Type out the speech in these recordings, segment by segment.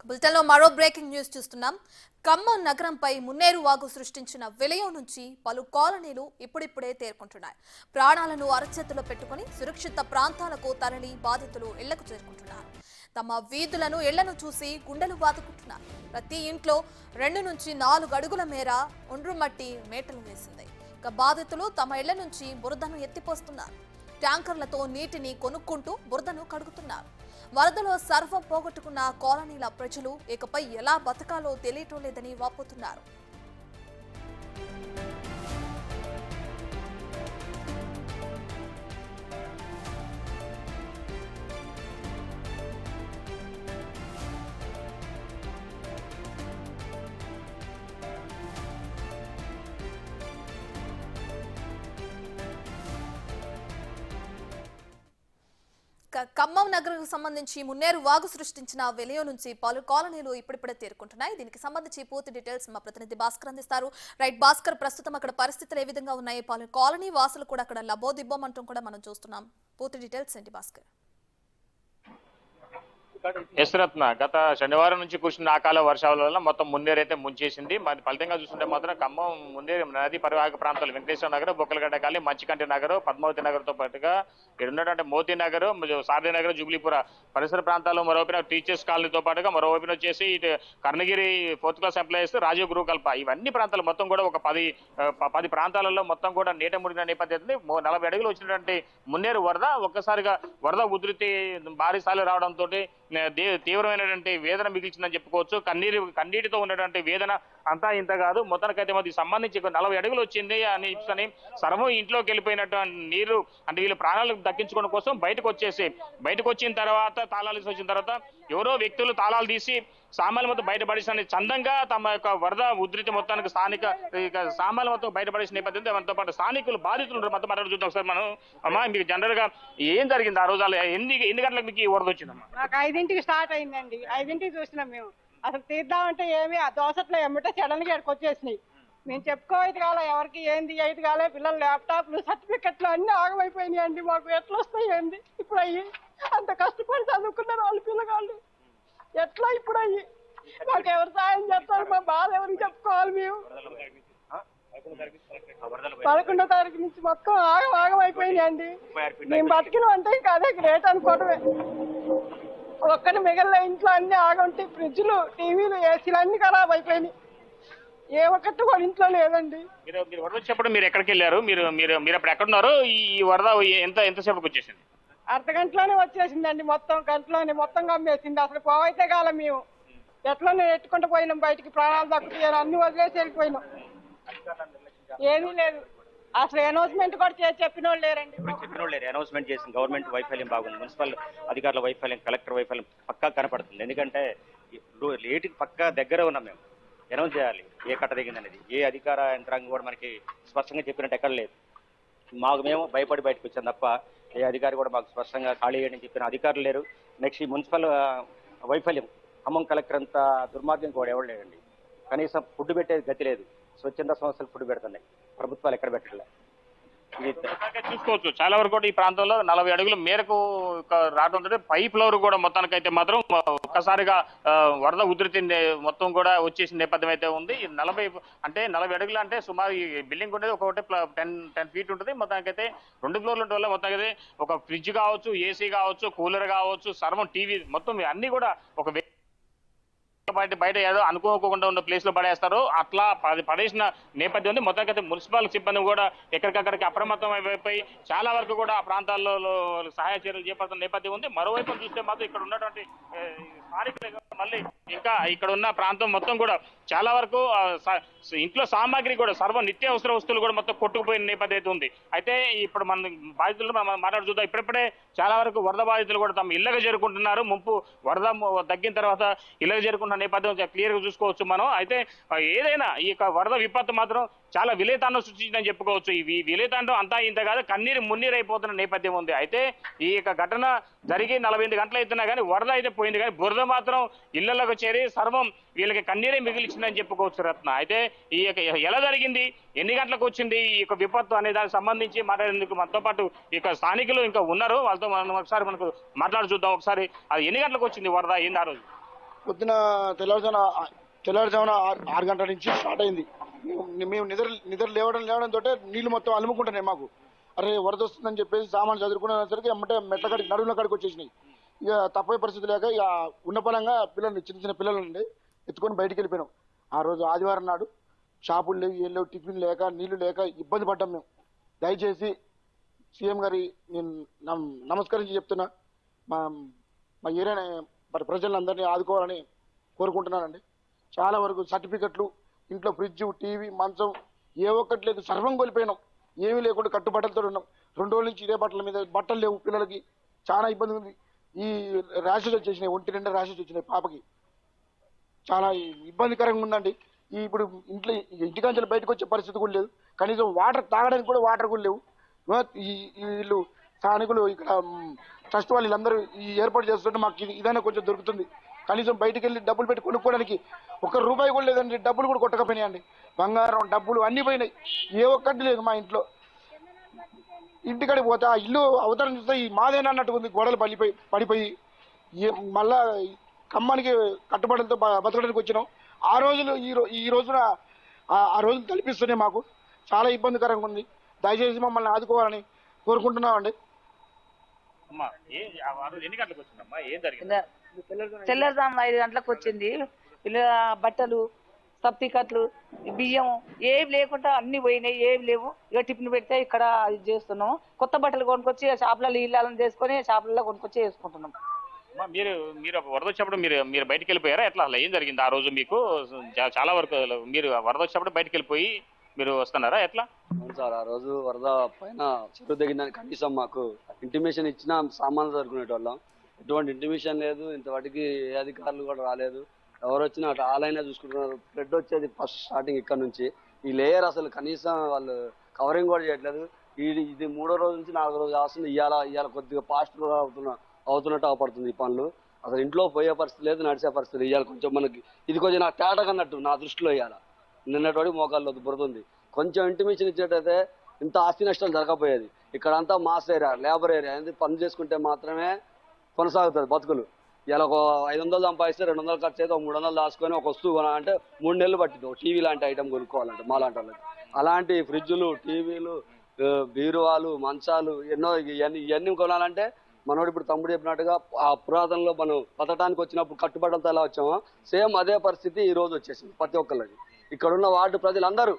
బులెటిన్లో మరో breaking news చూస్తున్నాం. ఖమ్మం నగరంపై మున్నేరు వాగు సృష్టించిన విలయం నుంచి పలు కాలనీలు ఇప్పుడిప్పుడే తేరుకుంటున్నాయి. ప్రాణాలను అరచేతిలో పెట్టుకుని సురక్షిత ప్రాంతాలకు తరలి బాధితులు ఇళ్లకు చేరుకుంటున్నారు. తమ వీధులను ఇళ్లను చూసి గుండెలు బాదుకుంటున్నారు. ప్రతి ఇంట్లో 2 నుంచి 4 అడుగుల మేర ఒండ్రుమట్టి మేటలు వేసింది. ఇక బాధితులు తమ ఇళ్ల నుంచి బురదను ఎత్తిపోస్తున్నారు. ట్యాంకర్లతో నీటిని కొనుక్కుంటూ బురదను కడుగుతున్నారు. వరదలో సర్వం పోగొట్టుకున్న కాలనీల ప్రజలు ఇకపై ఎలా బతకాలో తెలియటం లేదని వాపోతున్నారు. ఖమ్మం నగరకు సంబంధించి మున్నేరు వాగు సృష్టించిన విలయం నుంచి పలు కాలనీలు ఇప్పుడిప్పుడే తేరుకుంటున్నాయి. దీనికి సంబంధించి పూర్తి డీటెయిల్స్ మా ప్రతినిధి భాస్కర్ అందిస్తారు. రైట్ భాస్కర్, ప్రస్తుతం అక్కడ పరిస్థితులు ఏ విధంగా ఉన్నాయి? పలు కాలనీ వాసులు కూడా అక్కడ లబోదిబ్బోమంటూ కూడా మనం చూస్తున్నాం. పూర్తి డీటెయిల్స్ ఏంటి భాస్కర్? యశ్రత్న గత శనివారం నుంచి కురిసిన అకాల వర్షాల వల్ల మొత్తం మున్నేరు అయితే ముంచేసింది. మరి ఫలితంగా చూస్తుంటే మాత్రం ఖమ్మం మున్నేరు నది పరివాహక ప్రాంతాలు వెంకటేశ్వర నగర్, బొక్కలగడ్డ కాలనీ, మంచికంటి నగర్, పద్మావతి నగర్ తో పాటుగా ఇక్కడ ఉన్నటువంటి మోతీ నగర్, సారథి నగర్, జూబ్లీపుర పరిసర ప్రాంతాల్లో మరోవైపున టీచర్స్ కాలనీతో పాటుగా మరోవైపున వచ్చేసి ఇటు Karnagiri 4th class employees, Rajiv Gruhakalpa, ఇవన్నీ ప్రాంతాలు మొత్తం కూడా ఒక 10 ప్రాంతాలలో మొత్తం కూడా నీట ముడిన నేపథ్యం 40 అడుగులు వచ్చినటువంటి మున్నేరు వరద ఒక్కసారిగా వరద ఉధృతి భారీ స్థాయిలో రావడంతో తీవ్రమైనటువంటి వేదన మిగిల్చిందని చెప్పుకోవచ్చు. కన్నీటితో ఉన్నటువంటి వేదన అంతా ఇంత కాదు. మొత్తానికైతే మాకు సంబంధించి 40 అడుగులు వచ్చింది అని సర్వం ఇంట్లోకి వెళ్ళిపోయినటువంటి నీరు అంటే వీళ్ళు ప్రాణాలకు దక్కించుకోవడం కోసం బయటకు వచ్చిన తర్వాత తాళాలు వచ్చిన తర్వాత ఎవరో వ్యక్తులు తాళాలు తీసి సామాన్లు మొత్తం బయటపడేసిన చందంగా తమ యొక్క వరద ఉధృతి మొత్తానికి సామాన్లు మొత్తం బయటపడేసిన నేపథ్యంతో మనతో పాటు స్థానికులు బాధితులు మొత్తం మాట్లాడు చూద్దాం. ఒకసారి మనం అమ్మా, మీకు జనరల్ గా ఏం జరిగింది ఆ రోజు? ఎన్ని గంటలకు మీకు ఈ వరద వచ్చిందమ్మా? నాకు 5ంటికి స్టార్ట్ అయిందండి. 5ంటికి చూసినాం మేము. అసలు తీద్దామంటే ఏమి ఆ దోసట్లో ఎమ్మటే సడన్ గా ఇక్కడికి వచ్చేసినాయి. మేము చెప్పుకోవైతే కాలే, ఎవరికి ఏంది అయితే కాలే, పిల్లల ల్యాప్టాప్లు సర్టిఫికెట్లు అన్ని ఆగమైపోయినాయి అండి. మాకు ఎట్లా వస్తాయి ఏంది ఇప్పుడు అయ్యి? అంత కష్టపడి చదువుకున్నారు వాళ్ళు పిల్లగాళ్ళు, ఎట్లా ఇప్పుడు అయ్యి? మాకు ఎవరు సాయం చేస్తారు? మా బాధ ఎవరికి చెప్పుకోవాలి? మేము 11వ తారీఖు నుంచి మొత్తం ఆగమైపోయినాయండి. మేము బతికినాం అంటే ఇంకా అదే గ్రేట్ అనుకోవడమే. ఒక్కటి మిగిలిన ఇంట్లో అన్ని ఆగుంటే ఫ్రిడ్జ్లు, టీవీలు, ఏసీలు అన్ని ఖరాబ్ అయిపోయినాయి. ఏ ఒక్కటి కూడా ఇంట్లో లేదండి. మీరు వరద వచ్చేప్పుడు మీరు ఎక్కడికి వెళ్ళారు? మీరు అప్పుడు ఎక్కడున్నారు? ఈ వరద ఎంతసేపటికి వచ్చేసింది? అర్ధగంటలోనే వచ్చేసిందండి. మొత్తం గంటలోనే మొత్తం కమ్మేసింది. అసలు పోవైతే కాలం మేము ఎట్లనే ఎట్టుకుంటూ పోయినాం. బయటికి ప్రాణాలు దక్కుతాయని అన్ని వదిలేసి వెళ్ళిపోయినాం. ఏమీ లేదు. అసలు అనౌన్స్మెంట్ కూడా చెప్పిన వాళ్ళు లేరండి. అనౌన్స్మెంట్ చేసిన గవర్నమెంట్ వైఫల్యం బాగుంది. మున్సిపల్ అధికారుల వైఫల్యం, కలెక్టర్ వైఫల్యం పక్కా కనపడుతుంది. ఎందుకంటే లేటుకి పక్కా దగ్గర ఉన్నాం. మేము అనౌన్స్ చేయాలి ఏ కట్ట దిగింది అనేది. ఏ అధికార యంత్రాంగం కూడా మనకి స్పష్టంగా చెప్పినట్టు ఎక్కడ లేదు. మేము భయపడి బయటకు వచ్చాం తప్ప ఏ అధికారి కూడా మాకు స్పష్టంగా ఖాళీ చేయని చెప్పిన అధికారులు లేరు. నెక్స్ట్ ఈ మున్సిపల్ వైఫల్యం, ఖమ్మం కలెక్టర్ అంత దుర్మార్గం కూడా ఎవరు లేదండి. కనీసం ఫుడ్ పెట్టేది గతి లేదు. స్వచ్ఛంద సంస్థలు ఫుడ్ పెడుతున్నాయి, ప్రభుత్వాలు ఎక్కడ పెట్టట్లేదు. చూసుకోవచ్చు చాలా వరకు కూడా ఈ ప్రాంతంలో 40 అడుగుల మేరకు రావడంతో పై ఫ్లోర్ కూడా మొత్తానికైతే మాత్రం ఒక్కసారిగా వరద ఉధృతి మొత్తం కూడా వచ్చేసిన నేపథ్యం అయితే ఉంది. 40 అడుగులు అంటే సుమారు ఈ బిల్డింగ్ ఉండేది ఒకటి 10 ఫీట్ ఉంటుంది. మొత్తానికైతే 2 ఫ్లోర్లు ఉండడం వల్ల మొత్తానికి ఒక ఫ్రిడ్జ్ కావచ్చు, ఏసీ కావచ్చు, కూలర్ కావచ్చు, సర్వం టీవీ మొత్తం అన్ని కూడా ఒక బయట ఏదో అనుకోకుండా ఉన్న ప్లేస్ లో పడేస్తారు. అట్లా పడేసిన నేపథ్యం ఉంది. మొత్తానికైతే మున్సిపల్ సిబ్బంది కూడా ఎక్కడికక్కడికి అప్రమత్తం అయిపోయి చాలా వరకు కూడా ఆ ప్రాంతాల్లో సహాయ చర్యలు చేపడుతున్న నేపథ్యం ఉంది. మరోవైపు చూస్తే మాత్రం ఇక్కడ ఉన్నటువంటి స్థానికులు మళ్ళీ ఇంకా ఇక్కడ ఉన్న ప్రాంతం మొత్తం కూడా చాలా వరకు ఇంట్లో సామాగ్రి కూడా సర్వ నిత్యావసర వస్తువులు కూడా మొత్తం కొట్టుకుపోయిన నేపథ్యం అయితే ఉంది. అయితే ఇప్పుడు మన బాధితులు మనం మాట్లాడు చూద్దాం. ఇప్పుడిప్పుడే చాలా వరకు వరద బాధితులు కూడా తమ ఇళ్లకు చేరుకుంటున్నారు. ముంపు వరద తగ్గిన తర్వాత ఇళ్లకు చేరుకుంటున్న నేపథ్యం క్లియర్ గా చూసుకోవచ్చు మనం. అయితే ఏదైనా ఈ వరద విపత్తు మాత్రం చాలా విలేతాండం సృష్టించిందని చెప్పుకోవచ్చు. ఈ విలేతాండం అంతా ఇంత కాదు, కన్నీరు మున్నీరు అయిపోతున్న నేపథ్యం ఉంది. అయితే ఈ ఘటన జరిగి 48 గంటలు అవుతున్నా కానీ వరద అయితే పోయింది, కానీ బురద మాత్రం ఇళ్లలోకి చేరి సర్వం వీళ్ళకి కన్నీరే మిగిలిచిందని చెప్పుకోవచ్చు రత్న. అయితే ఈ ఎలా జరిగింది, ఎన్ని గంటలకు వచ్చింది ఈ విపత్తు అనే దానికి సంబంధించి మాట్లాడేందుకు మనతో పాటు ఇక స్థానికులు ఇంకా ఉన్నారు. వాళ్ళతో మనం ఒకసారి మనకు మాట్లాడి చూద్దాం. ఒకసారి అది ఎన్ని గంటలకు వచ్చింది వరద, ఏంది ఆ రోజు? పొద్దున తెల్లవారుజామున 6 గంటల నుంచి స్టార్ట్ అయింది. మేము నిద్ర లేవడంతో నీళ్లు మొత్తం అలుముకుంటున్నాయి మాకు. అరే వరద వస్తుందని చెప్పేసి సామాన్లు చదువుకునేసరికి ఎమ్మటే మెట్ల కాడికి నడుముల కాడికి వచ్చేసినాయి. ఇక తప్పే పరిస్థితి లేక ఇక ఉన్న పలంగా పిల్లల్ని చిన్న పిల్లలు ఉండి ఎత్తుకొని బయటికి వెళ్ళిపోయినాం. ఆ రోజు ఆదివారం నాడు షాపులు లేవు, ఏం లేవు, టిఫిన్ లేక నీళ్లు లేక ఇబ్బంది పడ్డాం మేము. దయచేసి సీఎం గారి నేను నమస్కరించి చెప్తున్నా, మా ఏరియా ప్రజలందరినీ ఆదుకోవాలని కోరుకుంటున్నానండి. చాలా వరకు సర్టిఫికెట్లు, ఇంట్లో ఫ్రిడ్జ్, టీవీ, మంచం ఏ ఒక్కటి లేదు, సర్వం కోల్పోయినాం. ఏమీ లేకుండా కట్టుబట్టలతో ఉన్నాం. 2 రోజుల నుంచి ఇదే బట్టల మీద, బట్టలు లేవు పిల్లలకి, చాలా ఇబ్బంది ఉంది. ఈ ర్యాషెస్ వచ్చేసినాయి, ఒంటి నిండా ర్యాషెస్ వచ్చినాయి పాపకి. చాలా ఇబ్బందికరంగా ఉందండి. ఇప్పుడు ఇంటికాంచెలు బయటకు వచ్చే పరిస్థితి కూడా లేదు. కనీసం వాటర్ తాగడానికి కూడా వాటర్ కూడా లేవు. వీళ్ళు స్థానికులు ఇక్కడ ట్రస్ట్ వాళ్ళు వీళ్ళందరూ ఈ ఏర్పాటు చేస్తుంటే మాకు ఇదైనా కొంచెం దొరుకుతుంది. కనీసం బయటికి వెళ్ళి డబ్బులు పెట్టి కొనుక్కోవడానికి ₹1 కూడా లేదండి. డబ్బులు కూడా కొట్టకపోయినాయండి. బంగారం, డబ్బులు అన్నీ పోయినాయి. ఏ ఒక్కటి లేదు మా ఇంట్లో. ఇంటికాడికి పోతే ఆ ఇల్లు అవతరం చూస్తే ఈ మాదేనా అన్నట్టు ఉంది. గోడలు పడిపోయి మళ్ళా ఖమ్మానికి కట్టుబడులతో బతకడానికి వచ్చినాం. ఆ రోజులు ఈ రోజున ఆ రోజులు కల్పిస్తున్నాయి మాకు. చాలా ఇబ్బందికరంగా ఉంది. దయచేసి మమ్మల్ని ఆదుకోవాలని కోరుకుంటున్నామండి. తెల్లవారుజాము 5 గంటలకు వచ్చింది. పిల్లల బట్టలు, సర్టిఫికెట్లు, బియ్యం ఏమి లేకుండా అన్ని పోయినాయి. ఏమి లేవు. ఇక టిఫిన్ పెడితే ఇక్కడ ఇది చేస్తున్నాం. కొత్త బట్టలు కొనుక్కొచ్చి షాపులలో ఇళ్ళని చేసుకొని షాపులలో కొనుక్కొచ్చి వేసుకుంటున్నాం. మీరు వరద వచ్చినప్పుడు మీరు బయటికి వెళ్ళిపోయారా? ఎట్లా అసలు ఏం జరిగింది ఆ రోజు? మీకు చాలా వరకు మీరు వరద వచ్చినప్పుడు బయటికి వెళ్ళిపోయి మీరు వస్తున్నారా ఎట్లా? అవును సార్, ఆ రోజు వరద పైన చెరువు దిగిందని కనీసం మాకు ఇంటిమేషన్ ఇచ్చినా సామాన్లు జరుపుకునేటోళ్ళం. ఎటువంటి ఇంటిమేషన్ లేదు. ఇంతవాటికి ఏ అధికారులు కూడా రాలేదు. ఎవరు వచ్చినా అటు ఆలైనా చూసుకుంటున్నారు. ఫ్లడ్ వచ్చేది ఫస్ట్ స్టార్టింగ్ ఇక్కడ నుంచి. ఈ లేయర్ అసలు కనీసం వాళ్ళు కవరింగ్ కూడా చేయట్లేదు. ఇది 3వ రోజు నుంచి 4వ రోజు వస్తుంది. ఇవాళ కొద్దిగా ఫాస్ట్ అవుతున్నట్టు అవపడుతుంది ఈ పనులు. అసలు ఇంట్లో పోయే పరిస్థితి లేదు, నడిచే పరిస్థితి. ఇవాళ కొంచెం మనకి ఇది కొంచెం నాకు తేటకన్నట్టు నా దృష్టిలో. ఇవాళ నిన్నటి మోకాల్లో బురదుంది. కొంచెం ఇంటిమేషన్ ఇచ్చేటైతే ఇంత ఆస్తి నష్టాలు జరగకపోయేది. ఇక్కడంతా మాస్ ఏరియా, లేబర్ ఏరియా. పని చేసుకుంటే మాత్రమే కొనసాగుతుంది బతుకులు. ఇలా ఒక 500 సంపాదిస్తే 200 ఖర్చు అయితే 300 దాచుకొని ఒక వస్తువు కొనాలంటే 3 నెలలు పట్టింది. టీవీ లాంటి ఐటమ్ కొనుక్కోవాలంటే మా లాంటి వాళ్ళకి. అలాంటి ఫ్రిడ్జులు, టీవీలు, బీరువాలు, మంచాలు ఎన్నో ఇవన్నీ కొనాలంటే మనోడు ఇప్పుడు తమ్ముడు చెప్పినట్టుగా ఆ పురాతనలో మనం బతకడానికి వచ్చినప్పుడు కట్టుబడులతో ఎలా వచ్చామో సేమ్ అదే పరిస్థితి ఈ రోజు వచ్చేసింది ప్రతి ఒక్కరికి. ఇక్కడ ఉన్న వార్డు ప్రజలందరూ,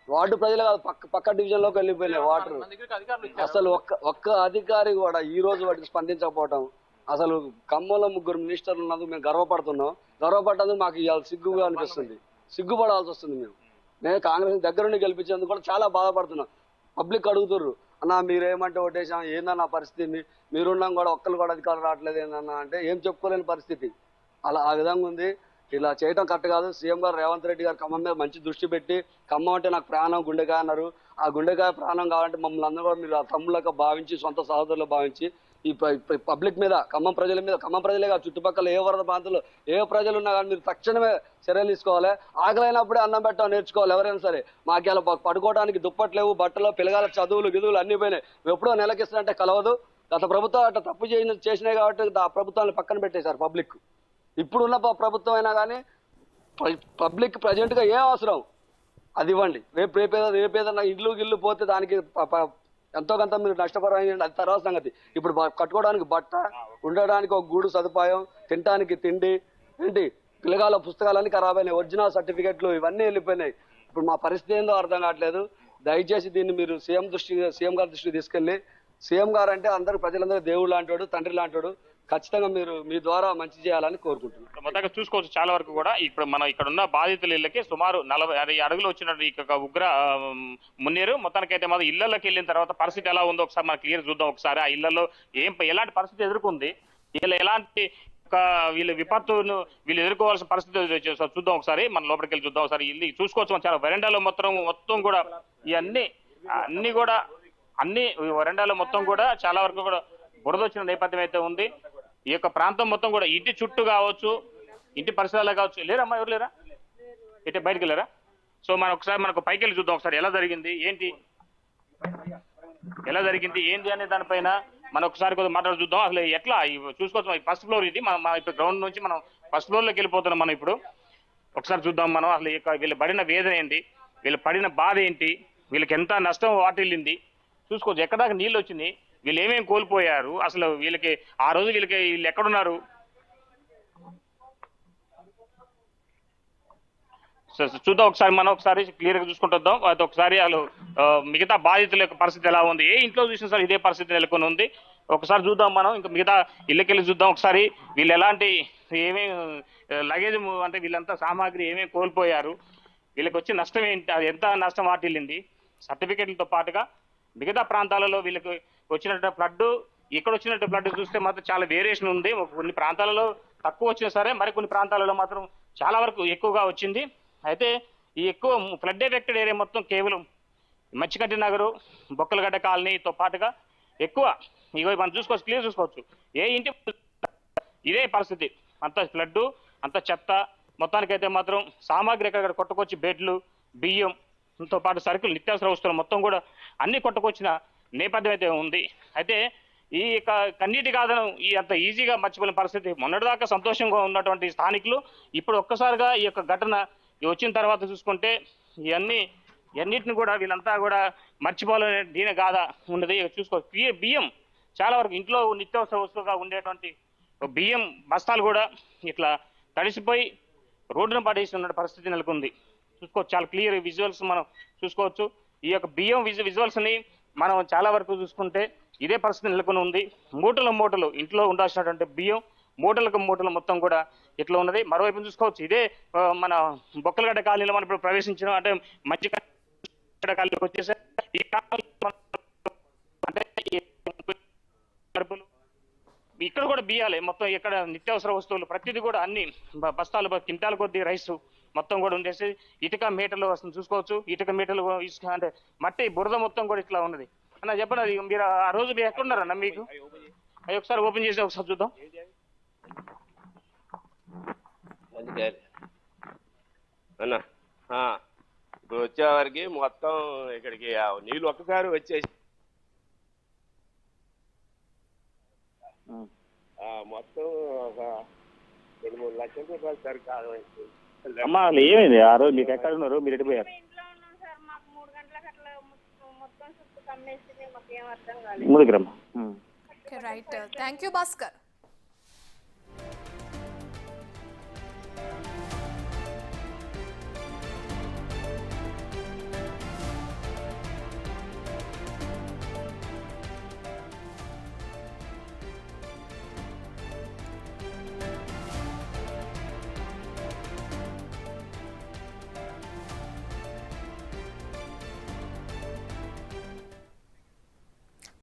వార్డు ప్రజలు కాదు, పక్క డివిజన్లోకి వెళ్ళిపోయినాయి వాటర్. అసలు ఒక్క అధికారి కూడా ఈ రోజు వాటికి స్పందించకపోవటం. అసలు ఖమ్మంలో 3 మినిస్టర్లు ఉన్నందుకు మేము గర్వపడ్డందుకు మాకు ఇవాళ సిగ్గుగా అనిపిస్తుంది. సిగ్గుపడాల్సి వస్తుంది. నేను కాంగ్రెస్ దగ్గరుండి గెలిపించేందుకు కూడా చాలా బాధపడుతున్నాం. పబ్లిక్ అడుగుతుర్రు, అన్న మీరేమంటే ఓటేసాం, ఏందన్న పరిస్థితి, మీరున్నాం కూడా ఒక్కరు కూడా అధికారులు రావట్లేదు ఏందన్నా అంటే ఏం చెప్పుకోలేని పరిస్థితి. ఆ విధంగా ఉంది. ఇలా చేయడం కరెక్ట్ కాదు. సీఎం గారు రేవంత్ రెడ్డి గారు ఖమ్మం మీద మంచి దృష్టి పెట్టి, ఖమ్మం అంటే నాకు ప్రాణం, గుండెకాయ అన్నారు. ఆ గుండెకాయ ప్రాణం కావాలంటే మమ్మల్ని అందరూ కూడా మీరు ఆ తమ్ముళ్ళగా భావించి, సొంత సహోదరులు భావించి ఈ పబ్లిక్ మీద, ఖమ్మం ప్రజల మీద, ఖమ్మం ప్రజలే కాదు చుట్టుపక్కల ఏ వరద ప్రాంతంలో ఏ ప్రజలు ఉన్నా కానీ మీరు తక్షణమే చర్యలు తీసుకోవాలి. ఆకలైనప్పుడే అన్నం పెట్టడం నేర్చుకోవాలి ఎవరైనా సరే. మాకు ఇలా పడుకోవడానికి దుప్పట్లేవు, బట్టలు, పిల్లగాల చదువులు గిదువులు అన్నీ పోయినాయి. ఎప్పుడో నెలకిస్తున్నట్టే కలవదు. గత ప్రభుత్వం అట్లా తప్పు చేసినాయి కాబట్టి ఆ ప్రభుత్వాన్ని పక్కన పెట్టేశారు పబ్లిక్. ఇప్పుడున్న ప్రభుత్వం అయినా కానీ పబ్లిక్ ప్రజెంట్గా ఏం అవసరం అది ఇవ్వండి. రేపేదన్నా ఇల్లు పోతే దానికి ఎంతో కొంత మీరు నష్టపరమైన అది తర్వాత సంగతి. ఇప్పుడు కట్టుకోవడానికి బట్ట, ఉండడానికి ఒక గూడు సదుపాయం, తినడానికి తిండి, ఏంటి పిల్లగాల పుస్తకాలన్నీ ఖరాబ్ అయినాయి, ఒరిజినల్ సర్టిఫికెట్లు ఇవన్నీ వెళ్ళిపోయినాయి. ఇప్పుడు మా పరిస్థితి ఏందో అర్థం కావట్లేదు. దయచేసి దీన్ని మీరు సీఎం గారి దృష్టికి తీసుకెళ్ళి, సీఎం గారు అంటే అందరు ప్రజలందరూ దేవుడు లాంటివాడు, తండ్రి లాంటివాడు, ఖచ్చితంగా మీరు మీ ద్వారా మంచి చేయాలని కోరుకుంటున్నాను. మొత్తంగా చూసుకోవచ్చు చాలా వరకు కూడా ఇప్పుడు మనం ఇక్కడ ఉన్న బాధితుల ఇళ్ళకి సుమారు 40 అడుగులు వచ్చినట్టు ఈ ఉగ్ర మున్నేరు. మొత్తానికైతే మాత్రం ఇళ్లలోకి వెళ్ళిన తర్వాత పరిస్థితి ఎలా ఉందో ఒకసారి మనం క్లియర్ చూద్దాం. ఒకసారి ఆ ఇళ్లలో ఎలాంటి పరిస్థితి ఎదుర్కొంది, వీళ్ళు ఎలాంటి వీళ్ళు విపత్తును వీళ్ళు ఎదుర్కోవాల్సిన పరిస్థితి చూద్దాం. ఒకసారి మనం లోపలికి వెళ్ళి చూద్దాం. ఒకసారి ఇల్లు చూసుకోవచ్చు. చాలా వరండాలో మొత్తం కూడా అన్ని కూడా వరండాలో మొత్తం కూడా చాలా వరకు కూడా బురద వచ్చిన నేపథ్యం అయితే ఉంది. ఈ యొక్క ప్రాంతం మొత్తం కూడా ఇంటి చుట్టూ కావచ్చు, ఇంటి పరిసరాలు కావచ్చు. లేరమ్మా, ఎవరు లేరా? ఇటే బయటకు వెళ్ళారా? సో మనకు పైకి వెళ్ళి చూద్దాం ఒకసారి ఎలా జరిగింది ఏంటి అనే దానిపైన మనం ఒకసారి కొద్దిగా మాట్లాడి చూద్దాం. అసలు ఎట్లా చూసుకోవచ్చు, ఫస్ట్ ఫ్లోర్ ఇది. మన ఇప్పుడు గ్రౌండ్ నుంచి మనం ఫస్ట్ ఫ్లోర్ లోకి వెళ్ళిపోతున్నాం. మనం ఇప్పుడు ఒకసారి చూద్దాం మనం అసలు వీళ్ళు పడిన వేదన ఏంటి, వీళ్ళు పడిన బాధ ఏంటి, వీళ్ళకి ఎంత నష్టం వాటిల్లింది చూసుకోవచ్చు. ఎక్కడాక నీళ్ళు వచ్చింది, వీళ్ళు ఏమేమి కోల్పోయారు, అసలు వీళ్ళకి ఆ రోజు వీళ్ళు ఎక్కడున్నారు చూద్దాం. ఒకసారి మనం ఒకసారి క్లియర్ గా చూసుకుంటూ వద్దాం. అది ఒకసారి వాళ్ళు మిగతా బాధితుల యొక్క పరిస్థితి ఎలా ఉంది, ఏ ఇంట్లో చూసినా సార్ ఇదే పరిస్థితి నెలకొని ఉంది. ఒకసారి చూద్దాం మనం, ఇంకా మిగతా ఇళ్ళకెళ్ళి చూద్దాం ఒకసారి. వీళ్ళు ఎలాంటి ఏమేమి లగేజ్ అంటే వీళ్ళంతా సామాగ్రి ఏమేమి కోల్పోయారు, వీళ్ళకి వచ్చే నష్టం ఏంటి, అది ఎంత నష్టం వాటిల్లింది, సర్టిఫికెట్లతో పాటుగా మిగతా ప్రాంతాలలో వీళ్ళకి వచ్చినట్టు ఫ్లడ్, ఇక్కడ వచ్చినట్టు ఫ్లడ్ చూస్తే మాత్రం చాలా వేరియేషన్ ఉంది. కొన్ని ప్రాంతాలలో తక్కువ వచ్చినా సరే మరి కొన్ని ప్రాంతాలలో మాత్రం చాలా వరకు ఎక్కువగా వచ్చింది. అయితే ఈ ఎక్కువ ఫ్లడ్ ఎఫెక్టెడ్ ఏరియా మొత్తం కేవలం మచ్చికంటి నగరు, బొక్కలగడ్డ కాలనీతో పాటుగా ఎక్కువ ఇగో మనం చూసుకోవచ్చు, క్లియర్ చూసుకోవచ్చు. ఏ ఇంటి ఇదే పరిస్థితి, అంత ఫ్లడ్, అంత చెత్త. మొత్తానికైతే మాత్రం సామాగ్రి ఎక్కడ కొట్టుకొచ్చి బెడ్లు, బియ్యంతో పాటు సరుకులు, నిత్యావసర వస్తువులు మొత్తం కూడా అన్ని కొట్టుకొచ్చిన నేపథ్యం అయితే ఉంది. అయితే ఈ కన్నీటి గాథను అంత ఈజీగా మర్చిపోయిన పరిస్థితి. మొన్నటిదాకా సంతోషంగా ఉన్నటువంటి స్థానికులు ఇప్పుడు ఒక్కసారిగా ఈ యొక్క ఘటన వచ్చిన తర్వాత చూసుకుంటే ఇవన్నిటిని కూడా వీళ్ళంతా కూడా మర్చిపోవాలనే దీని గాథ ఉన్నది. చూసుకో, బియ్యం చాలా వరకు ఇంట్లో నిత్యావసర వస్తువుగా ఉండేటువంటి బియ్యం బస్తాలు కూడా ఇట్లా తడిసిపోయి రోడ్డున పడేసి ఉన్న పరిస్థితి నెలకొంది. చూసుకోవచ్చు, చాలా క్లియర్ విజువల్స్ మనం చూసుకోవచ్చు. ఈ యొక్క బియ్యం విజువల్స్ ని మనం చాలా వరకు చూసుకుంటే ఇదే పరిస్థితి నెలకొని ఉంది. మూటలు ఇంట్లో ఉండాల్సినటువంటి బియ్యం మూటలకు మూటలు మొత్తం కూడా ఇట్లా ఉన్నది. మరోవైపు చూసుకోవచ్చు, ఇదే మన బొక్కలగడ్డ కాలనీలో మనం ఇప్పుడు ప్రవేశించిన అంటే మధ్యగడ్డ కాలనీకి వచ్చేసే ఈ అంటే ఇక్కడ కూడా బియ్యాలి మొత్తం, ఇక్కడ నిత్యావసర వస్తువులు ప్రతిదీ కూడా అన్ని బస్తాలు కింటాల కొద్ది రైస్ మొత్తం కూడా ఉండేసి ఇటుక మీటర్లు వస్తుంది చూసుకోవచ్చు. ఇటుక మీటర్లు ఇసుక అంటే మట్టి బురద మొత్తం కూడా ఇట్లా ఉన్నది. అన్న చెప్పండి, అది మీరు ఆ రోజు మీరు ఎక్కడున్నారన్న, మీకు అవి ఒకసారి ఓపెన్ చేసి ఒకసారి చూద్దాం. అన్న ఇప్పుడు వచ్చేవారికి మొత్తం ఇక్కడికి నీళ్ళు ఒక్కసారి వచ్చేసి మొత్తం ఒక 2-3 లక్షల రూపాయలు సరికి అమ్మా ఏమైంది ఆ రోజు, మీకు ఎక్కడ ఉన్నారు, మీరు ఎటు పోయారు? ఇంట్లో ఉన్నాం సార్, మాకు 3 గంటలకు అట్లా మొత్తం చుట్టూ కమ్మేసింది, మాకు ఏం అర్థం కాలేదు. ముందుకు రమ్మా. Right, thank you Bhaskar.